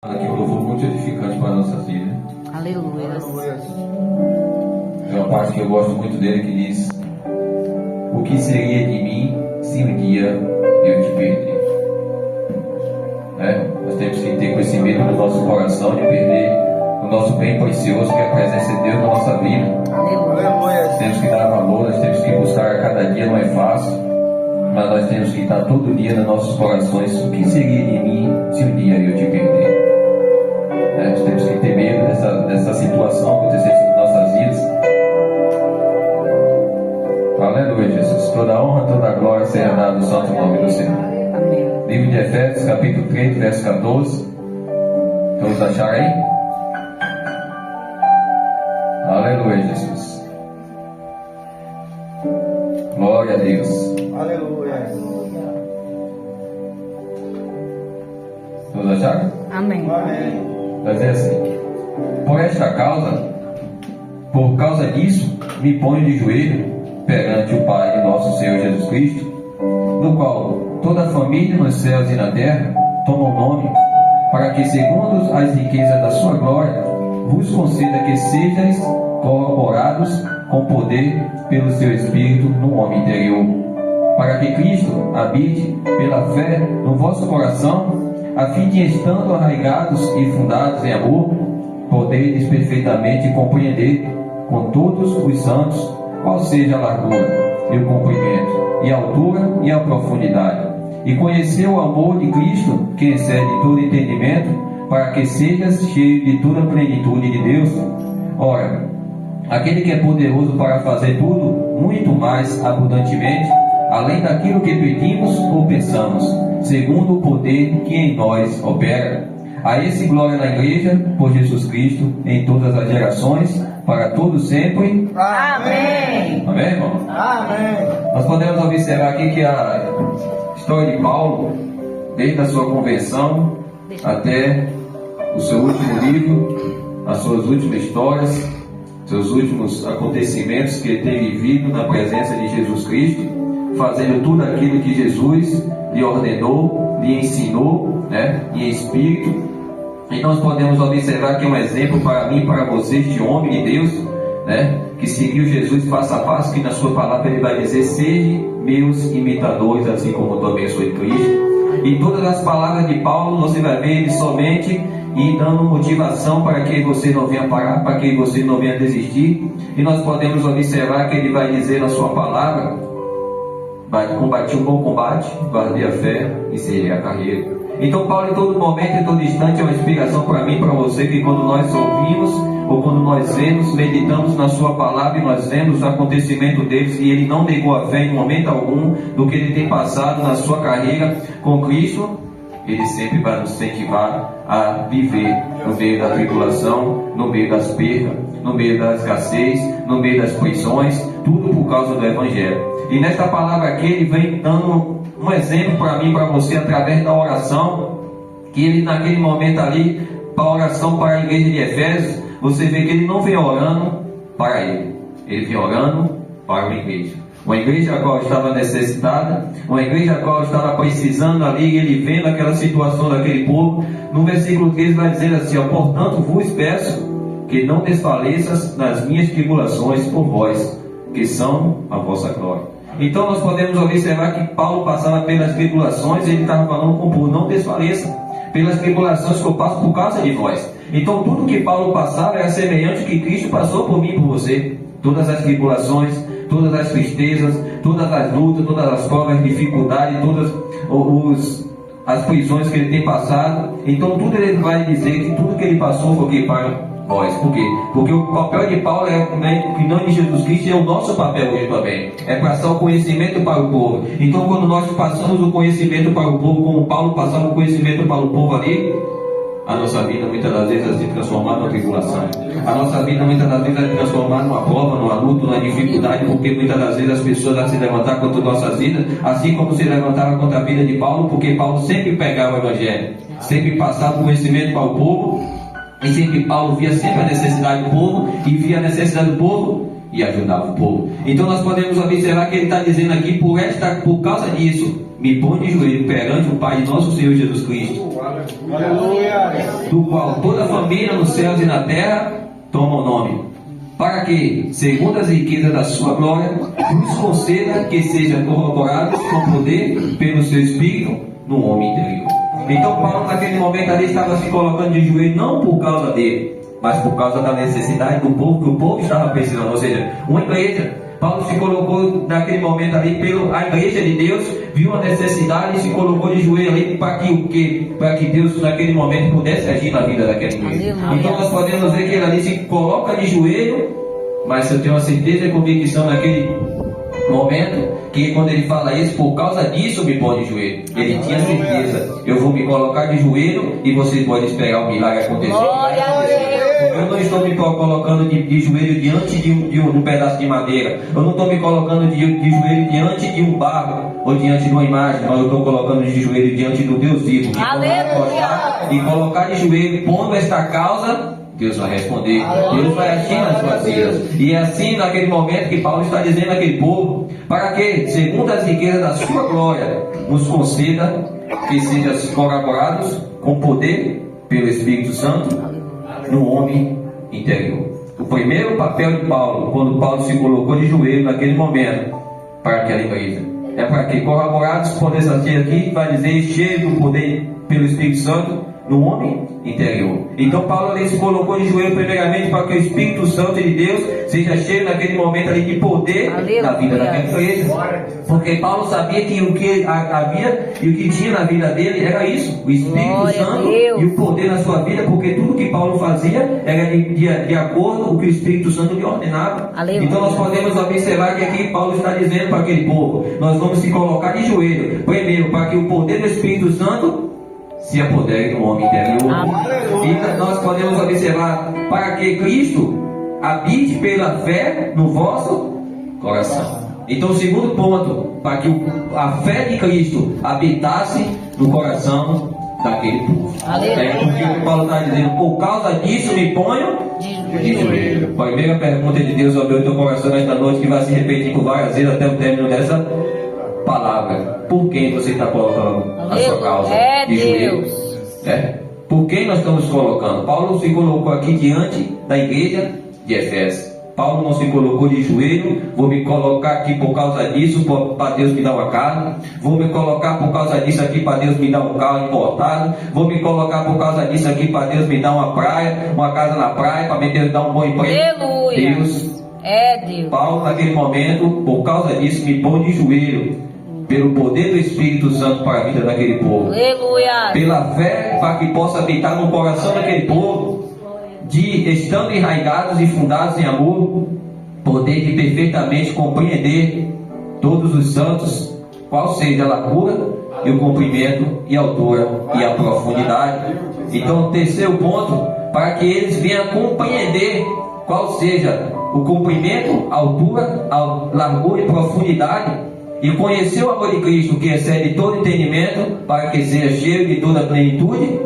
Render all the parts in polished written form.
Aqui um louvor muito edificante para a nossa vida. Aleluia. É uma parte que eu gosto muito dele que diz: o que seria de mim se um dia eu te perder? Nós temos que ter conhecimento no nosso coração de perder o nosso bem precioso, que é a presença de Deus na nossa vida. Aleluia. Temos que dar valor, nós temos que buscar a cada dia, não é fácil, mas nós temos que estar todo dia nos nossos corações: o que seria de mim se um dia eu te perder? Nós temos que ter medo dessa situação acontecer em nossas vidas. Aleluia, Jesus. Toda honra, toda glória seja dada ao santo nome do Senhor. Amém. Livro de Efésios, capítulo 3, verso 14. Todos acharam aí? Aleluia, Jesus. Glória a Deus. Aleluia. Todos acharam? Amém. Amém. Vai dizer assim: por esta causa, por causa disso, me ponho de joelho perante o Pai de nosso Senhor Jesus Cristo, no qual toda a família nos céus e na terra toma o nome, para que, segundo as riquezas da sua glória, vos conceda que sejais corroborados com poder pelo seu Espírito no homem interior, para que Cristo habite pela fé no vosso coração, a fim de, estando arraigados e fundados em amor, poderes perfeitamente compreender com todos os santos qual seja a largura e o comprimento, e a altura e a profundidade, e conhecer o amor de Cristo, que excede todo entendimento, para que sejas cheio de toda a plenitude de Deus. Ora, aquele que é poderoso para fazer tudo muito mais abundantemente, além daquilo que pedimos ou pensamos, segundo o poder que em nós opera. A esse glória na igreja, por Jesus Cristo, em todas as gerações, para todos sempre. Amém. Amém, irmão? Amém. Nós podemos observar aqui que a história de Paulo, desde a sua conversão até o seu último livro, as suas últimas histórias, seus últimos acontecimentos que ele tem vivido na presença de Jesus Cristo, fazendo tudo aquilo que Jesus lhe ordenou, lhe ensinou, em espírito. E nós podemos observar que é um exemplo para mim e para vocês de homem de Deus, que seguiu Jesus face a face, que na sua palavra ele vai dizer: sejam meus imitadores, assim como eu também sou de Cristo. E todas as palavras de Paulo você vai ver ele somente e dando motivação para que você não venha parar, para que você não venha desistir. E nós podemos observar que ele vai dizer na sua palavra: combati um bom combate, guardei a fé e serei a carreira. Então Paulo, em todo momento, em todo instante, é uma inspiração para mim e para você, que quando nós ouvimos ou quando nós vemos, meditamos na sua palavra e nós vemos o acontecimento deles, e ele não negou a fé em momento algum do que ele tem passado na sua carreira com Cristo, ele sempre vai nos incentivar a viver no meio da tribulação, no meio das perdas, no meio da escassez, no meio das prisões, tudo por causa do Evangelho. E nesta palavra aqui ele vem dando um exemplo para mim e para você através da oração, que ele naquele momento ali, para a oração para a igreja de Efésios, você vê que ele não vem orando para ele vem orando para uma igreja a qual estava necessitada, uma igreja a qual estava precisando ali, e ele vendo aquela situação daquele povo. No versículo 13 vai dizer assim: portanto vos peço que não desfaleças nas minhas tribulações por vós, que são a vossa glória. Então nós podemos observar que Paulo passava pelas tribulações, e ele estava falando com o povo: não desfaleça pelas tribulações que eu passo por causa de vós. Então tudo que Paulo passava era semelhante que Cristo passou por mim e por você. Todas as tribulações, todas as tristezas, todas as lutas, todas as provas, dificuldades, todas as prisões que ele tem passado. Então tudo ele vai dizer que tudo que ele passou foi o que para nós. Por quê? Porque o papel de Paulo em nome de Jesus Cristo é o nosso papel hoje também. É passar o conhecimento para o povo. Então quando nós passamos o conhecimento para o povo, como Paulo passava o conhecimento para o povo ali, a nossa vida muitas das vezes vai se transformar numa tribulação. A nossa vida muitas das vezes vai se transformar numa prova, numa luta, numa dificuldade, porque muitas das vezes as pessoas vão se levantar contra nossas vidas, assim como se levantava contra a vida de Paulo, porque Paulo sempre pegava o Evangelho, sempre passava o conhecimento para o povo, e sempre Paulo via sempre a necessidade do povo, e via a necessidade do povo, e ajudava o povo. Então nós podemos observar que ele está dizendo aqui, por causa disso, me põe de joelho perante o Pai de nosso Senhor Jesus Cristo, Aleluia. do qual toda a família nos céus e na terra toma o nome, para que, segundo as riquezas da sua glória, nos conceda que sejam corroborados com poder pelo seu Espírito no homem interior. Então Paulo naquele momento ali estava se colocando de joelho não por causa dele, mas por causa da necessidade do povo, que o povo estava precisando, ou seja, uma igreja. Paulo se colocou naquele momento ali, a igreja de Deus viu a necessidade e se colocou de joelho ali para que Deus naquele momento pudesse agir na vida daquela igreja. Então nós podemos ver que ele ali se coloca de joelho, mas eu tenho a certeza e convicção naquele momento que quando ele fala isso, por causa disso me põe de joelho. Ele tinha certeza, eu vou me colocar de joelho e vocês podem esperar o milagre acontecer. Glória a Deus. Eu não estou me colocando de joelho diante de um pedaço de madeira. Eu não estou me colocando de joelho diante de um barro ou diante de uma imagem. Mas eu estou colocando de joelho diante do Deus vivo. E colocar de joelho, pondo esta causa, Deus vai responder. Deus vai agir nas suas vidas. E é assim naquele momento que Paulo está dizendo àquele povo, para que, segundo as riquezas da sua glória, nos conceda que sejam corroborados com poder pelo Espírito Santo no homem interior. O primeiro papel de Paulo, quando Paulo se colocou de joelho naquele momento para aquela igreja, é para que corroborados pudessem aqui, vai dizer, cheio do poder pelo Espírito Santo no homem interior. Então Paulo ali se colocou de joelho primeiramente para que o Espírito Santo de Deus seja cheio naquele momento ali de poder na vida daquela igreja. Porque Paulo sabia que o que havia e o que tinha na vida dele era isso, o Espírito Santo e o poder na sua vida, porque tudo que Paulo fazia era de acordo com o que o Espírito Santo lhe ordenava. Então nós podemos observar que aqui Paulo está dizendo para aquele povo, nós vamos se colocar de joelho, primeiro para que o poder do Espírito Santo se apodere no homem interior. E nós podemos observar para que Cristo habite pela fé no vosso coração. Então, o segundo ponto, para que a fé de Cristo habitasse no coração daquele povo. Porque Paulo está dizendo, por causa disso me ponho de joelho. A primeira pergunta de Deus abriu o teu coração nesta noite, que vai se repetir por várias vezes até o término dessa palavra. Por quem você está colocando a sua causa de joelho? Por quem nós estamos colocando? Paulo se colocou aqui diante da igreja de Efésios. Paulo não se colocou de joelho, vou me colocar aqui por causa disso, para Deus me dar uma casa, vou me colocar por causa disso aqui para Deus me dar um carro importado, vou me colocar por causa disso aqui para Deus me dar uma praia, uma casa na praia, para Deus dar um bom emprego. Aleluia. Deus. Deus. Paulo naquele momento, por causa disso, me põe de joelho, pelo poder do Espírito Santo para a vida daquele povo. Aleluia. Pela fé, para que possa habitar no coração daquele povo, estando enraigados e fundados em amor, poder de perfeitamente compreender todos os santos, qual seja a largura e o comprimento e a altura e a profundidade. Então, o terceiro ponto, para que eles venham compreender qual seja o comprimento, a altura, a largura e profundidade, e conhecer o amor de Cristo, que excede todo entendimento, para que seja cheio de toda a plenitude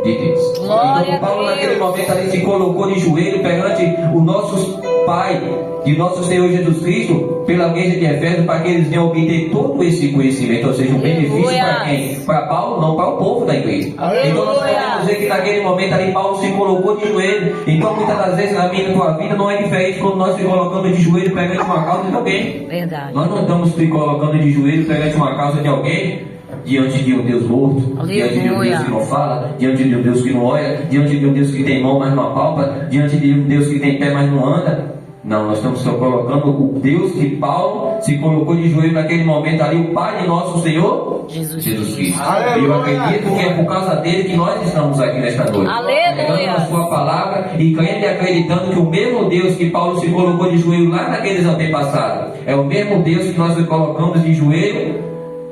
de Deus. Então Paulo naquele momento ali se colocou de joelho perante o nosso Pai e nosso Senhor Jesus Cristo pela igreja de Efésios, para que eles venham obter todo esse conhecimento, ou seja, um benefício para quem? Para Paulo, não para o povo da igreja. Então nós podemos ver que naquele momento ali Paulo se colocou de joelho. Então muitas das vezes na minha e na tua vida não é diferente quando nós se colocamos de joelho perante uma causa de alguém. Verdade. Nós não estamos se colocando de joelho perante uma causa de alguém, diante de um Deus morto, diante de um Deus que não fala, diante de um Deus que não olha, diante de um Deus que tem mão, mas não apalpa, diante de um Deus que tem pé, mas não anda. Não, nós estamos só colocando o Deus que Paulo se colocou de joelho naquele momento ali, o Pai de nosso Senhor Jesus Cristo. E eu acredito que é por causa dele que nós estamos aqui nesta noite. Pegando a sua palavra e crendo e acreditando que o mesmo Deus que Paulo se colocou de joelho lá naqueles antepassados é o mesmo Deus que nós nos colocamos de joelho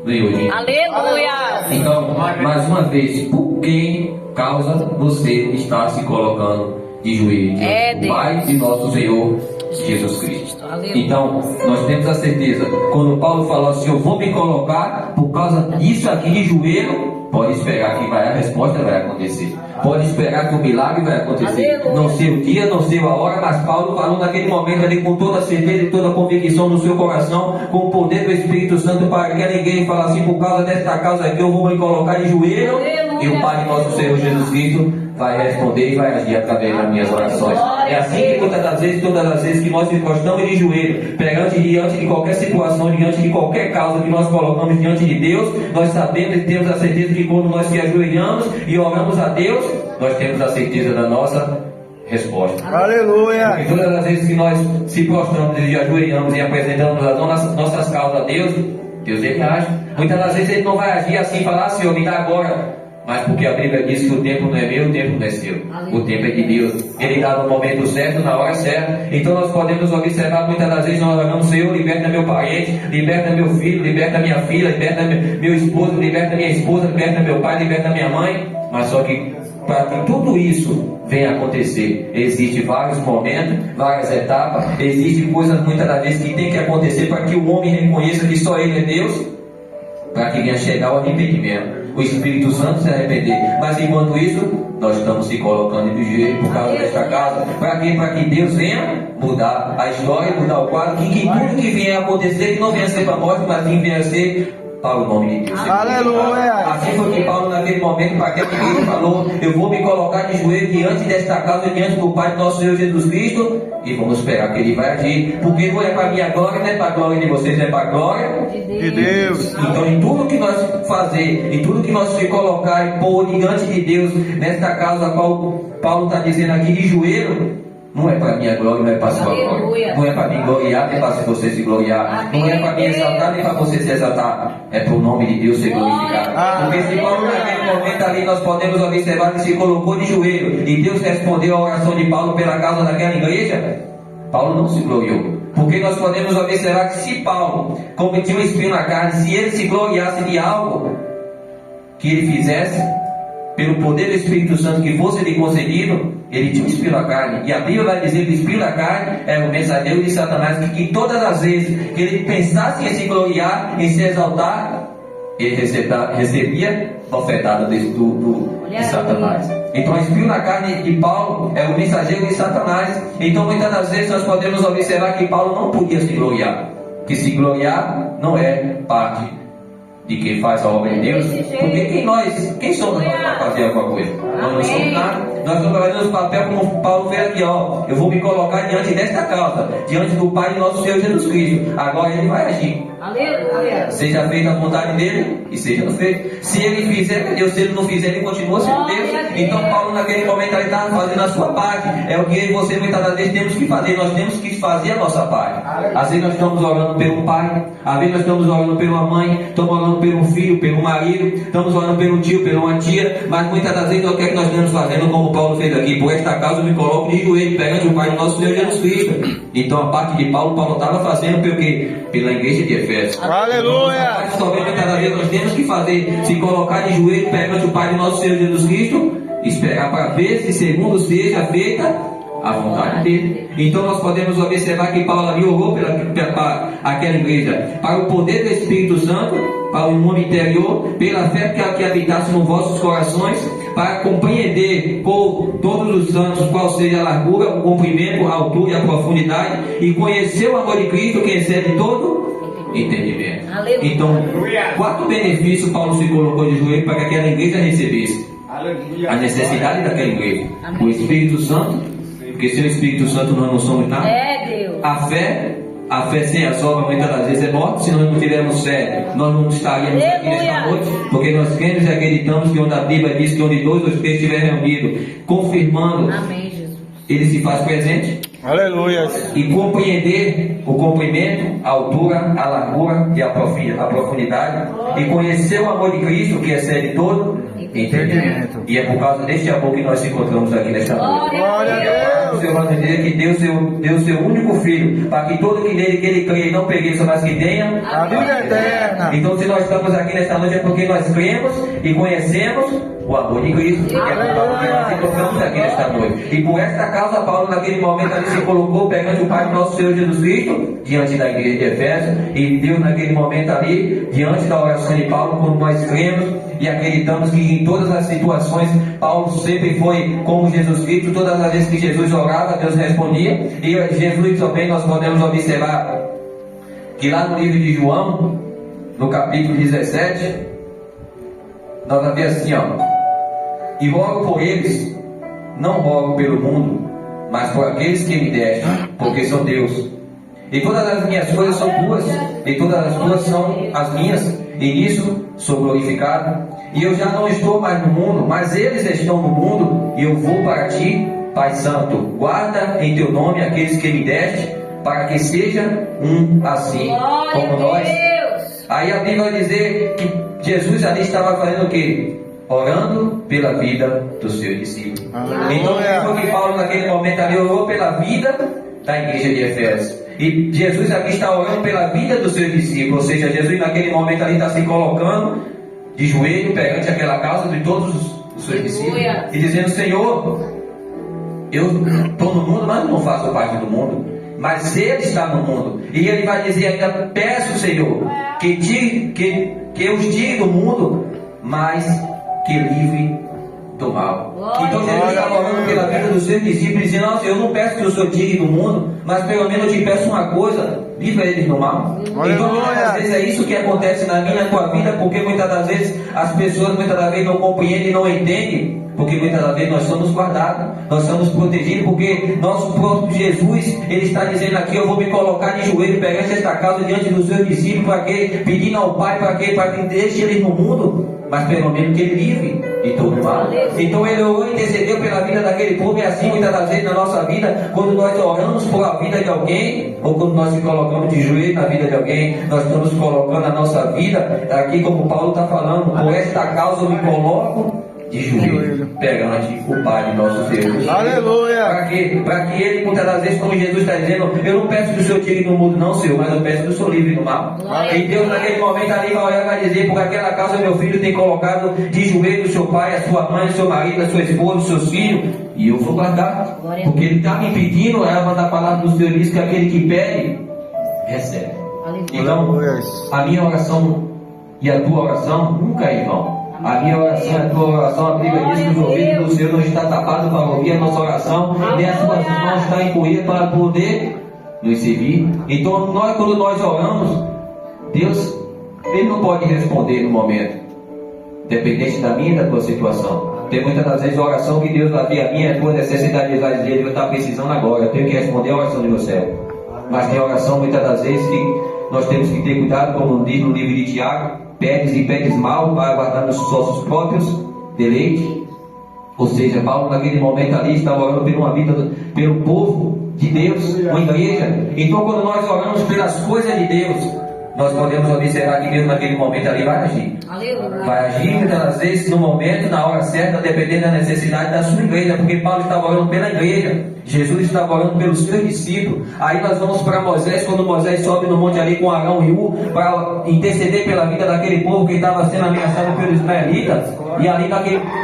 no hoje. Aleluia! Então, mais uma vez, por quem causa você está se colocando de joelho? O Pai de nosso Senhor Jesus Cristo. Então, nós temos a certeza, quando Paulo falou assim, eu vou me colocar por causa disso aqui de joelho, pode esperar que a resposta vai acontecer. Pode esperar que o milagre vai acontecer. Aleluia. Não sei o dia, não sei a hora, mas Paulo falou naquele momento ali com toda a certeza e toda a convicção no seu coração, com o poder do Espírito Santo, para que ninguém fale assim, por causa desta causa aqui eu vou me colocar de joelho. Aleluia. E o Pai nosso Senhor Jesus Cristo vai responder e vai agir através das minhas orações. É assim que todas as vezes que nós encostamos de joelho, diante de qualquer situação, diante de qualquer causa que nós colocamos diante de Deus, nós sabemos e temos a certeza que quando nós se ajoelhamos e oramos a Deus, nós temos a certeza da nossa resposta. Aleluia. E todas as vezes que nós se prostramos e ajoelhamos e apresentamos as nossas causas a Deus, Deus ele age. Muitas das vezes ele não vai agir assim e falar, Senhor, me dá agora. Mas porque a Bíblia diz que o tempo não é meu, o tempo não é seu. O tempo é de Deus. Ele dá no momento certo, na hora certa. Então nós podemos observar, muitas das vezes nós oramos, Senhor, liberta meu parente, liberta meu filho, liberta minha filha, liberta meu esposo, liberta minha esposa, liberta meu pai, liberta minha mãe. Mas só que para que tudo isso venha a acontecer, existem vários momentos, várias etapas, existem coisas muitas das vezes que tem que acontecer para que o homem reconheça que só ele é Deus, para que venha chegar ao arrependimento, o Espírito Santo se arrepender. Mas enquanto isso, nós estamos se colocando de joelho por causa desta casa. Para quê? Para que Deus venha mudar a história, mudar o quadro, que tudo que venha a acontecer, que não venha a ser para a morte, mas que venha a ser para o nome de Deus. Aleluia. Assim foi que Paulo naquele momento, para aquele que ele falou, eu vou me colocar de joelho diante desta casa, diante do Pai do nosso Senhor Jesus Cristo, e vamos esperar que ele vai agir, porque não é para a minha glória, não é para a glória de vocês, é para a glória De Deus. Então em tudo que nós fazer, em tudo que nós se colocar e pôr diante de Deus, nesta causa a qual Paulo está dizendo aqui de joelho, não é para minha glória, não é para a sua glória. Não é para me gloriar, nem para você se gloriar. Não é para me exaltar, nem para você se exaltar. É para o nome de Deus ser glorificado. Porque se Paulo naquele momento ali nós podemos observar que se colocou de joelho e Deus respondeu a oração de Paulo pela causa daquela igreja, Paulo não se gloriou. Porque nós podemos observar que se Paulo, como tinha um espinho na carne, se ele se gloriasse de algo que ele fizesse, pelo poder do Espírito Santo que fosse lhe concedido, ele tinha um espinho na carne. E a Bíblia vai dizer que o espinho na carne era o mensageiro de Satanás, que todas as vezes que ele pensasse em se gloriar, em se exaltar, ele recebia bofetada de Satanás. Então o espinho na carne de Paulo é o mensageiro de Satanás. Então muitas das vezes nós podemos observar que Paulo não podia se gloriar, que se gloriar não é parte de quem faz a obra de Deus. Porque quem somos nós para fazer alguma coisa? Nós não somos nada. Nós estamos fazendo o papel como Paulo fez aqui, ó. Eu vou me colocar diante desta causa, diante do Pai de nosso Senhor Jesus Cristo. Agora ele vai agir. Aleluia. Seja feita a vontade dele e seja feito. Se ele fizer, é Deus. Se ele não fizer, ele continua sendo Deus. Então Paulo naquele momento ele estava fazendo a sua parte. É o que eu e você muitas das vezes temos que fazer. Nós temos que fazer a nossa parte. Às vezes nós estamos orando pelo pai, às vezes nós estamos orando pela mãe, estamos orando pelo filho, pelo marido, estamos orando pelo tio, pela uma tia, mas muitas das vezes o que é que nós estamos fazendo, como Paulo fez aqui? Por esta causa eu me coloco de joelho perante o Pai do nosso Senhor Jesus Cristo. Então a parte de Paulo estava fazendo pela igreja de Efésios. Aleluia. Mas talvez muitas das vezes nós temos que fazer, se colocar de joelho perante o Pai do nosso Senhor Jesus Cristo, esperar para ver se segundo seja feita a vontade dele. Então nós podemos observar que Paulo ali orou para aquela igreja, para o poder do Espírito Santo, para o nome interior, pela fé que habitasse nos vossos corações, para compreender com todos os santos qual seja a largura, o comprimento, a altura e a profundidade, e conhecer o amor de Cristo que excede todo entendimento. Aleluia. Então, quatro benefícios Paulo se colocou de joelho para que aquela igreja recebesse? A necessidade daquela igreja, o Espírito Santo, porque sem o Espírito Santo nós não somos nada. É Deus. A fé sem as obras muitas das vezes é morte. Se nós não tivermos fé, nós não estaríamos aqui nesta noite, porque nós cremos e acreditamos que onde a Bíblia diz que onde dois ou três estiverem reunidos, confirmando, Amém, Jesus. ele se faz presente. Aleluia. E compreender o comprimento, a altura, a largura e a profundidade, e conhecer o amor de Cristo que excede todo entendimento. E é por causa deste amor que nós nos encontramos aqui nesta noite. Glória a Deus. O Senhor vai dizer que deu seu único filho, para que todo que nele que ele crê não pereça, mas que tenha A vida eterna. Então se nós estamos aqui nesta noite é porque nós cremos e conhecemos o amor de Cristo. E é por causa que nós nos encontramos aqui nesta noite. E por esta causa Paulo naquele momento ali se colocou perante o Pai do nosso Senhor Jesus Cristo, diante da igreja de Efésios, e Deus naquele momento ali, diante da oração de Paulo, quando nós cremos e acreditamos que que em todas as situações, Paulo sempre foi como Jesus Cristo. Todas as vezes que Jesus orava, Deus respondia. E Jesus também, nós podemos observar que lá no livro de João, no capítulo 17, nós vamos ver assim, ó: e rogo por eles, não rogo pelo mundo, mas por aqueles que me deste, porque são Deus. E todas as minhas coisas são tuas, e todas as tuas são as minhas, e nisso sou glorificado. E eu já não estou mais no mundo, mas eles estão no mundo, e eu vou para ti, Pai Santo. Guarda em teu nome aqueles que me deste, para que seja um assim como nós. Aí a Bíblia vai dizer que Jesus ali estava fazendo o quê? Orando pela vida dos seus discípulos. Então foi que Paulo naquele momento ali orou pela vida da igreja de Efésios. E Jesus aqui está orando pela vida dos seus discípulos. Ou seja, Jesus naquele momento ali está se colocando de joelho perante aquela causa de todos os seus discípulos e dizendo: Senhor, eu estou no mundo, mas não faço parte do mundo, mas Ele está no mundo. E Ele vai dizer ainda: peço, Senhor, que eu os tire do mundo, mas que livre do mal. Então Jesus estava orando pela vida dos seus discípulos, dizendo: nossa, eu não peço que o Senhor tire do mundo, mas pelo menos eu te peço uma coisa: livra eles do mal. Então muitas das vezes é isso que acontece na minha e na tua vida, porque muitas das vezes as pessoas muitas das vezes não compreendem e não entendem, porque muitas das vezes nós somos guardados, nós somos protegidos, porque nosso próprio Jesus, Ele está dizendo aqui: eu vou me colocar de joelho perante esta causa diante dos seus discípulos, para que, pedindo ao Pai para que deixe eles no mundo, mas pelo menos que Ele livre de todo mal. Então Ele orou e intercedeu pela vida daquele povo. E assim muitas das vezes na nossa vida, quando nós oramos por a vida de alguém, ou quando nós nos colocamos de joelho na vida de alguém, nós estamos colocando a nossa vida, aqui como Paulo está falando: por esta causa eu me coloco de joelho perante o Pai de nossos Deus. Aleluia! Para que Ele, muitas das vezes, como Jesus está dizendo: eu não peço que o Senhor tire do mundo, não, Senhor, mas eu peço que o Senhor livre do mal. E Deus naquele momento ali vai olhar e vai dizer: por aquela causa meu filho tem colocado de joelho o seu pai, a sua mãe, o seu marido, a sua esposa, os seus filhos, e eu vou guardar, porque Ele está me pedindo. A palavra do Senhor diz que aquele que pede, recebe. Então, a minha oração e a tua oração nunca é em vão. A minha oração e a tua oração, a Bíblia diz que os ouvidos do Senhor não está tapado para ouvir a nossa oração, nem as suas mãos estão encolhidas para poder nos servir. Então, quando nós oramos, Deus, Ele não pode responder no momento, dependente da minha e da tua situação. Tem muitas das vezes a oração que Deus vai ver a minha e a tua necessidade, Ele vai dizer: eu estou precisando agora, eu tenho que responder a oração do meu céu. Mas tem oração muitas das vezes que nós temos que ter cuidado, como diz no livro de Tiago: pedes e pedes mal para guardar os nossos próprios deleites. Ou seja, Paulo naquele momento ali estava orando por uma vida, pelo povo de Deus, uma igreja. Então quando nós oramos pelas coisas de Deus, nós podemos observar que Deus naquele momento ali vai agir. Vai agir muitas das vezes no momento, na hora certa, dependendo da necessidade da sua igreja, porque Paulo estava orando pela igreja, Jesus estava orando pelos seus discípulos. Aí nós vamos para Moisés, quando Moisés sobe no monte ali com Arão e U, para interceder pela vida daquele povo que estava sendo ameaçado pelos israelitas. E ali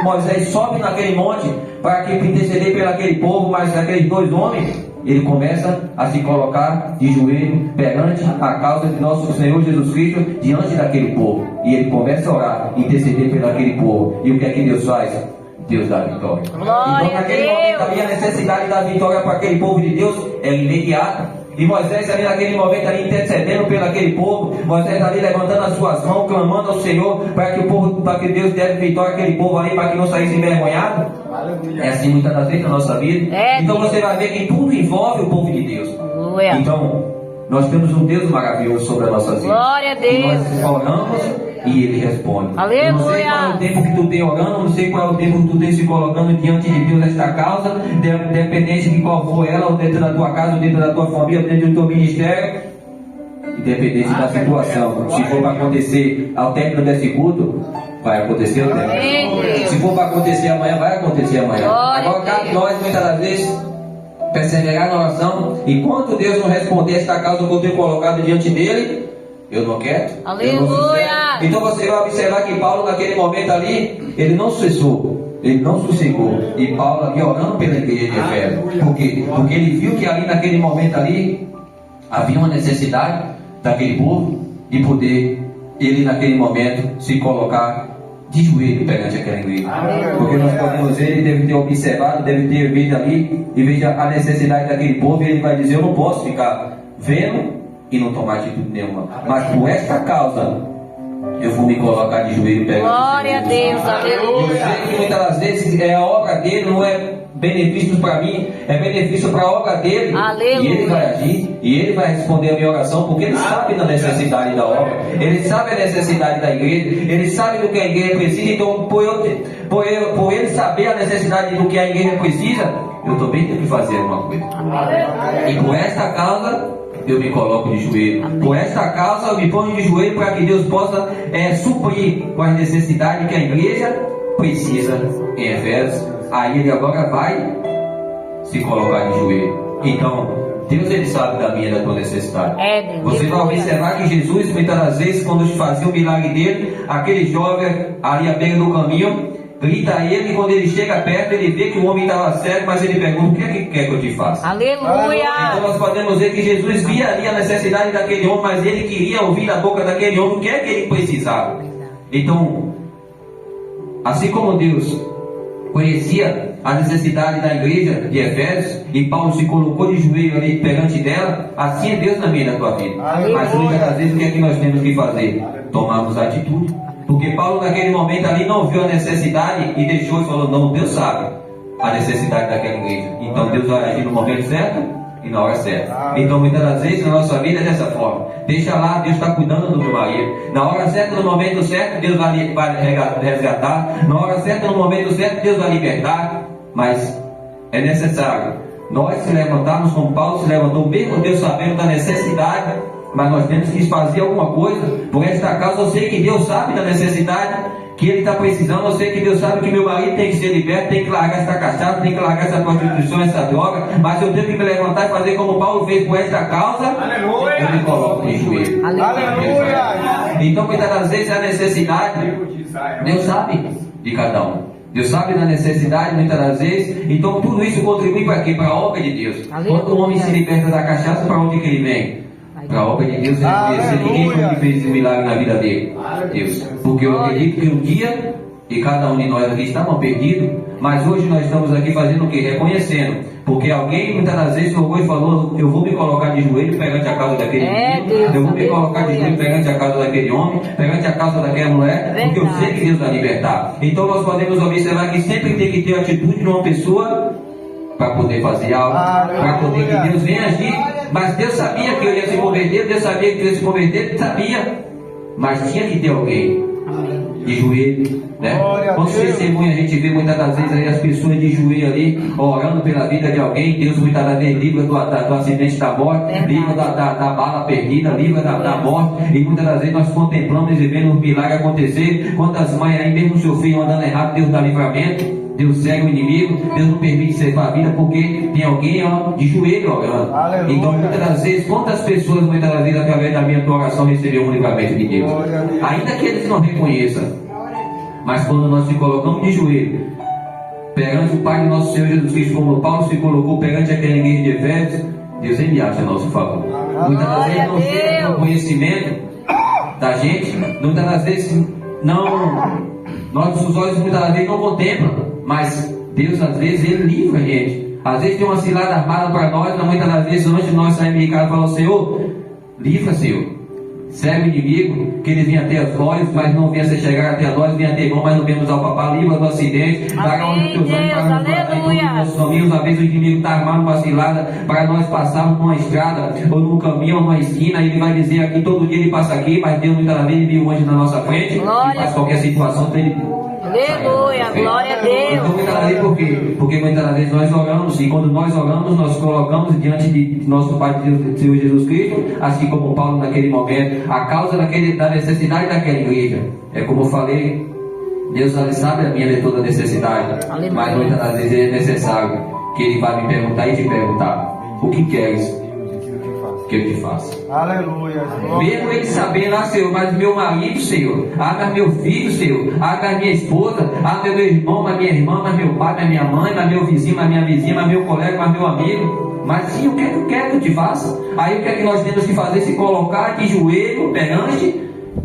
Moisés sobe naquele monte para interceder pelo aquele povo, mas aqueles dois homens, ele começa a se colocar de joelho perante a causa de nosso Senhor Jesus Cristo diante daquele povo. E ele começa a orar, interceder pelo aquele povo. E o que é que Deus faz? Deus dá a vitória. Então naquele momento ali a necessidade da vitória para aquele povo de Deus é imediata. E Moisés ali naquele momento ali intercedendo pelo aquele povo, Moisés ali levantando as suas mãos, clamando ao Senhor para que o povo, para que Deus desse vitória àquele povo ali, para que não saísse envergonhado. É assim muitas das vezes na nossa vida. Então você vai ver que tudo envolve o povo de Deus. Então nós temos um Deus maravilhoso sobre a nossa vida. Glória a Deus. E nós oramos e Ele responde. Aleluia. Eu não sei qual é o tempo que tu tem orando, não sei qual é o tempo que tu tem se colocando diante de Deus nesta causa, independente de qual for ela, ou dentro da tua casa, ou dentro da tua família, ou dentro do teu ministério, independente da situação. Se for para acontecer ao término desse culto, vai acontecer ao término. Se for para acontecer amanhã, vai acontecer amanhã. Agora cabe nós muitas das vezes perseverar na oração, e quando Deus não responder esta causa que eu tenho colocado diante dele, eu não quero. Aleluia! Então você vai observar que Paulo naquele momento ali, ele não cessou, ele não sossegou. E Paulo ali orando pela igreja de Efésios. Por quê? Porque ele viu que ali naquele momento ali havia uma necessidade daquele povo de poder ele naquele momento se colocar de joelho perante aquela igreja. Porque nós podemos ver, ele deve ter observado, deve ter visto ali e veja a necessidade daquele povo, e ele vai dizer: eu não posso ficar vendo e não tomar atitude nenhuma, mas por esta causa eu vou me colocar de joelho perante Glória a Deus, Eu aleluia. sei que muitas das vezes é a obra dele, não é benefício para mim, é benefício para a obra dele. Aleluia. E ele vai agir, e ele vai responder a minha oração, porque ele sabe da necessidade da obra, ele sabe a necessidade da igreja, ele sabe do que a igreja precisa. Então, por ele saber a necessidade do que a igreja precisa, eu também tenho que fazer alguma coisa. E por esta causa eu me coloco de joelho. Por esta causa eu me ponho de joelho para que Deus possa suprir com as necessidades que a igreja precisa em Efésios. Aí ele agora vai se colocar de joelho. Então, Deus ele sabe da minha e da tua necessidade. Você vai observar que Jesus, muitas das vezes, quando fazia o milagre dele, aquele jovem ali à beira do caminho grita a ele, e quando ele chega perto, ele vê que o homem estava cego, mas ele pergunta: o que é que quer que eu te faça? Aleluia. Então nós podemos ver que Jesus via ali a necessidade daquele homem, mas ele queria ouvir da boca daquele homem o que é que ele precisava. Então, assim como Deus conhecia a necessidade da igreja de Efésios, e Paulo se colocou de joelho ali perante dela, assim é Deus na minha e na tua vida. Mas muitas das vezes o que é que nós temos que fazer? Tomarmos atitude. Porque Paulo naquele momento ali não viu a necessidade e deixou e falou: não, Deus sabe a necessidade daquela igreja. Então Deus vai agir no momento certo e na hora certa. Então muitas das vezes na nossa vida é dessa forma: deixa lá, Deus está cuidando do meu marido. Na hora certa, no momento certo, Deus vai resgatar. Na hora certa, no momento certo, Deus vai libertar. Mas é necessário nós se levantarmos como Paulo se levantou, mesmo Deus sabendo da necessidade, mas nós temos que fazer alguma coisa. Por esta causa eu sei que Deus sabe da necessidade que ele está precisando. Eu sei que Deus sabe que meu marido tem que ser liberto, tem que largar essa cachaça, tem que largar essa prostituição, essa droga, mas eu tenho que me levantar e fazer como Paulo fez. Por esta causa eu me coloco de joelho. Aleluia. Então muitas das vezes a necessidade, Deus sabe de cada um, Deus sabe da necessidade muitas das vezes. Então tudo isso contribui para quê? Para a obra de Deus. Quando o homem se liberta da cachaça, para onde que ele vem? Para a obra de Deus. Reconhecer que quem foi que fez esse milagre na vida dele? Deus. Porque eu acredito que um dia, e cada um de nós aqui estavam perdidos, mas hoje nós estamos aqui fazendo o que? Reconhecendo. Porque alguém muitas das vezes chegou e falou: eu vou me colocar de joelho perante a causa daquele menino, eu vou me colocar de joelho perante a causa daquele homem, perante a causa daquela mulher, porque eu sei que Deus vai libertar. Então nós podemos observar que sempre tem que ter atitude de uma pessoa para poder fazer algo, para poder que Deus venha agir. Mas Deus sabia que eu ia se converter, Deus sabia que eu ia se converter, sabia, mas tinha que ter alguém de joelho, né? Quando testemunha, a gente vê muitas das vezes aí as pessoas de joelho ali, orando pela vida de alguém. Deus muitas das vezes livra do acidente da morte, livra da bala perdida, livra da morte. E muitas das vezes nós contemplamos e vemos um milagre acontecer. Quantas mães aí, mesmo o seu filho andando errado, Deus dá livramento, Deus segue o inimigo, Deus não permite ceifar a vida, porque tem alguém de joelho orando. Aleluia. Então muitas das vezes, quantas pessoas muitas das vezes através da minha oração receberam um livramento de Deus, ainda que eles não reconheçam. Mas quando nós nos colocamos de joelho perante o Pai do nosso Senhor Jesus Cristo, como Paulo se colocou perante aquela igreja de Efésios, Deus ele age a nosso favor. Muitas das vezes não chega no conhecimento da gente, muitas das vezes não, nossos olhos muitas das vezes não contemplam, mas Deus às vezes ele livra a gente. Às vezes tem uma cilada armada para nós, mas muitas das vezes antes de nós sairmos de casa, falar: Senhor, livra, Senhor. Segue o inimigo, que ele vinha até os olhos, mas não vinha se chegar até nós, vinha ter mão, mas não vemos ao papá, livra do acidente, para onde os teus olhos, para nos guardar em todos os nossos caminhos. Às vezes o inimigo está armando uma cilada para nós passarmos numa estrada, ou num caminho, ou numa esquina, e ele vai dizer aqui, todo dia ele passa aqui, mas Deus muitas vezes envia um anjo na nossa frente, e faz qualquer situação para ele. Aleluia, glória a Deus. Então muitas vezes por quê? Porque muitas vezes nós oramos, e quando nós oramos, nós colocamos diante de nosso Pai Deus, Senhor Jesus Cristo, assim como Paulo naquele momento, a causa da necessidade daquela igreja. É como eu falei, Deus sabe a minha de toda necessidade, mas muitas das vezes é necessário que Ele vai me perguntar e te perguntar: o que queres que eu te faça? Aleluia. Mesmo ele sabendo: Senhor, mas meu marido, Senhor, mas meu filho, Senhor, mas minha esposa, mas meu irmão, mas minha irmã, mas meu pai, mas minha mãe, mas meu vizinho, mas minha vizinha, mas meu colega, mas meu amigo. Mas sim, o que é que eu quero que eu te faça? Aí o que é que nós temos que fazer? Se colocar de joelho perante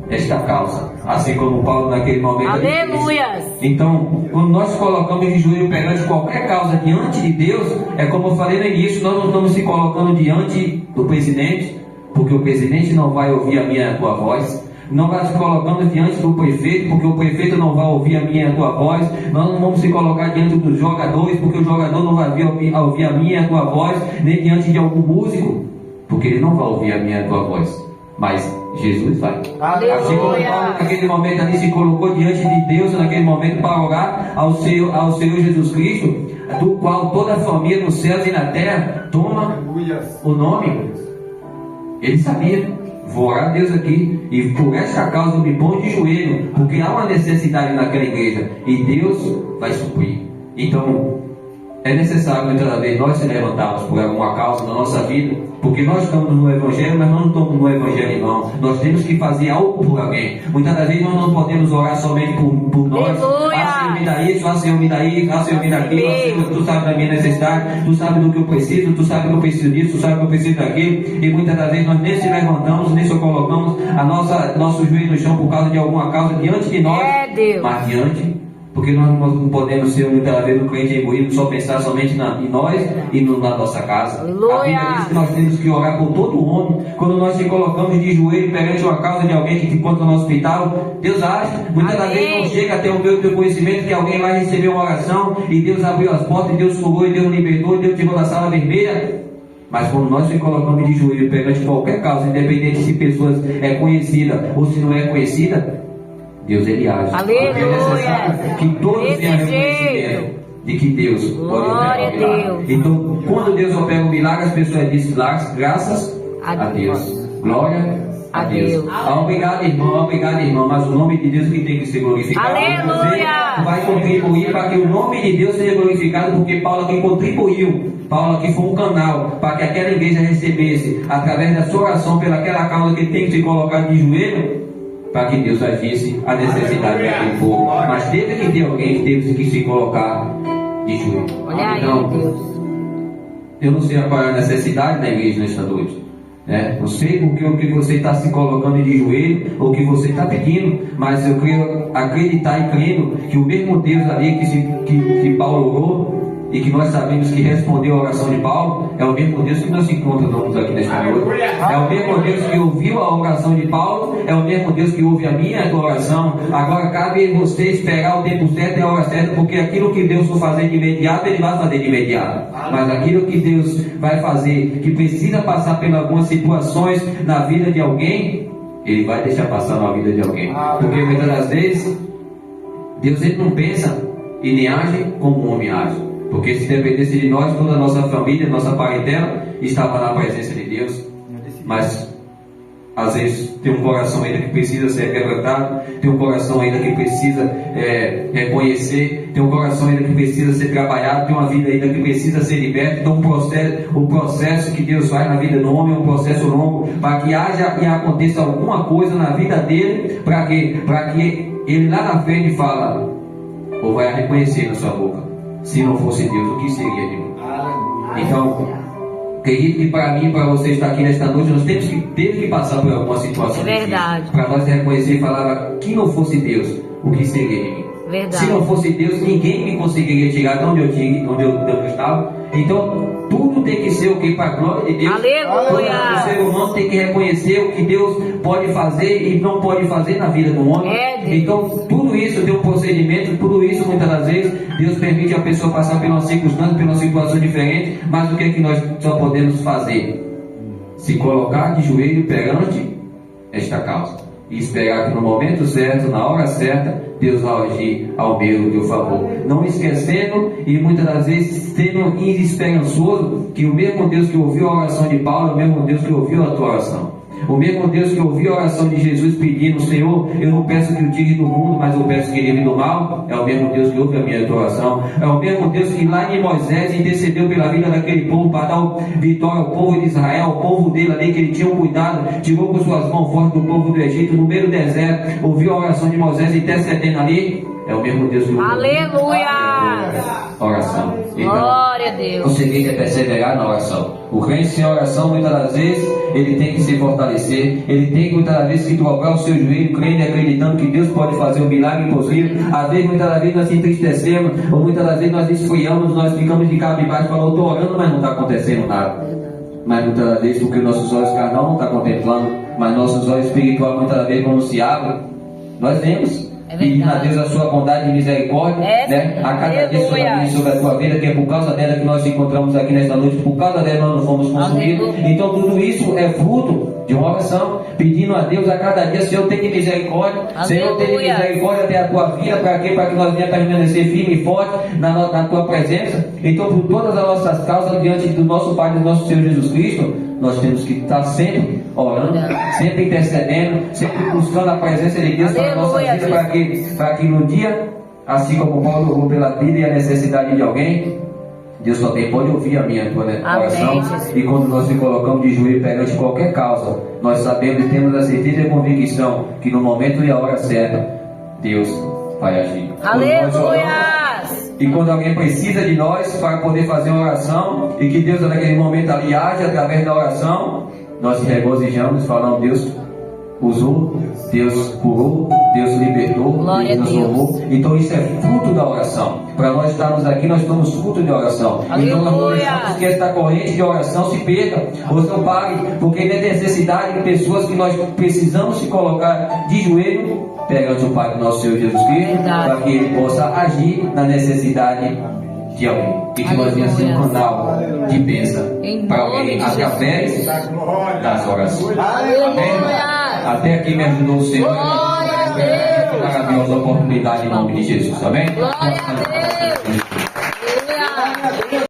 esta causa. Assim como Paulo naquele momento. Aleluias. Então, quando nós colocamos de joelho perante qualquer causa diante de Deus, é como eu falei no início, nós não estamos se colocando diante do presidente, porque o presidente não vai ouvir a minha e a tua voz. Não nós nos colocamos diante do prefeito, porque o prefeito não vai ouvir a minha e a tua voz. Nós não vamos se colocar diante dos jogadores, porque o jogador não vai ouvir a minha e a tua voz, nem diante de algum músico, porque ele não vai ouvir a minha e a tua voz. Mas Jesus vai. Assim como Paulo naquele momento ali se colocou diante de Deus naquele momento para orar ao Senhor Jesus Cristo, do qual toda a família nos céus e na terra toma o nome. Ele sabia. Vou orar a Deus aqui e por esta causa eu me ponho de joelho, porque há uma necessidade naquela igreja e Deus vai suprir. Então é necessário muitas vezes nós se levantarmos por alguma causa na nossa vida, porque nós estamos no Evangelho, mas não estamos no Evangelho não. Nós temos que fazer algo por alguém. Muitas das vezes nós não podemos orar somente por nós. Ah, Senhor, me dá isso, ah, Senhor, me dá isso, ah, Senhor, me dá aquilo, ah, Senhor, tu sabes da minha necessidade, tu sabes do que eu preciso, tu sabes que eu preciso disso, tu sabes que eu preciso daquilo. E muitas das vezes nós nem se levantamos, nem só colocamos nosso joelho no chão por causa de alguma causa diante de nós, mas diante. Porque nós não podemos ser muitas vezes um crente egoísta, só pensar somente em nós e na nossa casa. Aleluia. A Bíblia diz que nós temos que orar por todo o homem. Quando nós se colocamos de joelho perante uma causa de alguém que se encontra no hospital, Deus age. Muitas das vezes não chega até o meu conhecimento que alguém vai receber uma oração e Deus abriu as portas, e Deus curou, e Deus libertou, e Deus tirou da sala vermelha. Mas quando nós se colocamos de joelho perante qualquer causa, independente se pessoas é conhecida ou se não é conhecida, Deus ele age. Aleluia. Porque é necessário que todos tenham reconhecimento de que Deus pode operar o milagre. Então, quando Deus opera o milagre, as pessoas dizem graças a Deus. Glória a Deus. Obrigado, irmão. Mas o nome de Deus que tem que ser glorificado. Aleluia. Você vai contribuir para que o nome de Deus seja glorificado, porque Paulo aqui contribuiu. Paulo aqui foi um canal para que aquela igreja recebesse, através da sua oração, pelaquela causa que tem que se colocar de joelho, para que Deus agisse a necessidade daquele povo. Mas teve que ter alguém que teve que se colocar de joelho. Olha aí, então, Deus. eu não sei qual é a necessidade da igreja nesta noite. Não sei porque o que você está se colocando de joelho, ou o que você está pedindo, mas eu creio, acreditar e crendo que o mesmo Deus ali que Paulo orou, e que nós sabemos que respondeu a oração de Paulo, é o mesmo Deus que nós encontramos aqui nesta noite. É o mesmo Deus que ouviu a oração de Paulo, é o mesmo Deus que ouve a minha e a tua oração. Agora cabe você esperar o tempo certo e a hora certa, porque aquilo que Deus for fazer de imediato, Ele vai fazer de imediato. Mas aquilo que Deus vai fazer, que precisa passar por algumas situações na vida de alguém, Ele vai deixar passar na vida de alguém. Porque muitas das vezes, Deus ele não pensa e nem age como o homem age. Porque se dependesse de nós, toda a nossa família, nossa parentela estava na presença de Deus. Mas às vezes tem um coração ainda que precisa ser quebrantado, tem um coração ainda que precisa reconhecer, tem um coração ainda que precisa ser trabalhado, tem uma vida ainda que precisa ser liberta. Então o processo que Deus faz na vida do homem é um processo longo, para que haja e aconteça alguma coisa na vida dele, para que ele lá na frente fala, ou vai reconhecer na sua boca: se não fosse Deus, o que seria de mim? Então, acredito que para mim, para você estar aqui nesta noite, nós temos que passar por alguma situação verdade, para nós reconhecer e falar que não fosse Deus, o que seria de mim? Verdade. Se não fosse Deus, ninguém me conseguiria tirar de onde eu estava. Então, tudo tem que ser o que? Para a glória de Deus. Aleluia. O ser humano tem que reconhecer o que Deus pode fazer e não pode fazer na vida do homem. Então, tudo isso tem um procedimento, tudo isso muitas das vezes Deus permite a pessoa passar por uma circunstância, por uma situação diferente. Mas o que é que nós só podemos fazer? Se colocar de joelho perante esta causa e esperar que no momento certo, na hora certa, Deus vai agir ao meu teu favor. Não esquecendo e muitas das vezes sendo esperançoso que o mesmo Deus que ouviu a oração de Paulo é o mesmo Deus que ouviu a tua oração. O mesmo Deus que ouviu a oração de Jesus pedindo: Senhor, eu não peço que o tire do mundo, mas eu peço que ele livre do mal. É o mesmo Deus que ouve a minha oração. É o mesmo Deus que lá em Moisés intercedeu pela vida daquele povo para dar vitória ao povo de Israel, ao povo dele ali que ele tinha um cuidado, tirou com suas mãos fortes do povo do Egito, no meio do deserto, ouviu a oração de Moisés intercedendo ali. É o mesmo Deus que ouve aleluia a oração. Então, glória Glória a Deus. O segredo é perseverar na oração. O crente sem oração, muitas das vezes, ele tem que se fortalecer, ele tem que muitas das vezes que dobrar o seu joelho, crendo e acreditando que Deus pode fazer um milagre impossível. Às vezes, muitas das vezes nós se entristecemos, ou muitas das vezes nós esfriamos, nós ficamos de cabisbaixo, falando, eu estou orando, mas não está acontecendo nada. Mas muitas das vezes, porque nossos olhos carnais não estão contemplando, mas nossos olhos espirituais muitas das vezes quando se abrem, nós vemos. Pedindo a Deus a sua bondade e misericórdia, né? A cada dia sobre a tua vida, que é por causa dela que nós nos encontramos aqui nesta noite, por causa dela nós não fomos consumidos. Então tudo isso é fruto de uma oração, pedindo a Deus a cada dia, Senhor, tenha misericórdia, Senhor, tenha misericórdia até a tua vida, para quê? Para que nós venhamos permanecer firme e forte na tua presença. Então, por todas as nossas causas, diante do nosso Pai, do nosso Senhor Jesus Cristo, nós temos que estar sempre orando, sempre intercedendo, sempre buscando a presença de Deus para a nossa vida, para que no dia, assim como Paulo orou pela vida e a necessidade de alguém, Deus também pode ouvir a minha e a tua oração. E quando nós nos colocamos de joelho perante qualquer causa, nós sabemos e temos a certeza e a convicção que no momento e a hora certa, Deus vai agir. Aleluia! E quando alguém precisa de nós para poder fazer uma oração, e que Deus naquele momento ali age através da oração, nós se regozijamos e falamos, Deus usou, Deus curou, Deus libertou, Deus nos louvou. Então isso é fruto da oração. Para nós estarmos aqui, nós somos fruto de oração. Então nós não deixamos que esta corrente de oração se perca, ou não pare, porque tem necessidade de pessoas que nós precisamos se colocar de joelho perante o Pai do nosso Senhor Jesus Cristo, para que Ele possa agir na necessidade de alguém. E que nós venhamos ser um canal de bênção para alguém através das orações. Amém? Até aqui me ajudou o Senhor. Maravilhosa oportunidade em nome de Jesus. Amém? Glória a Deus.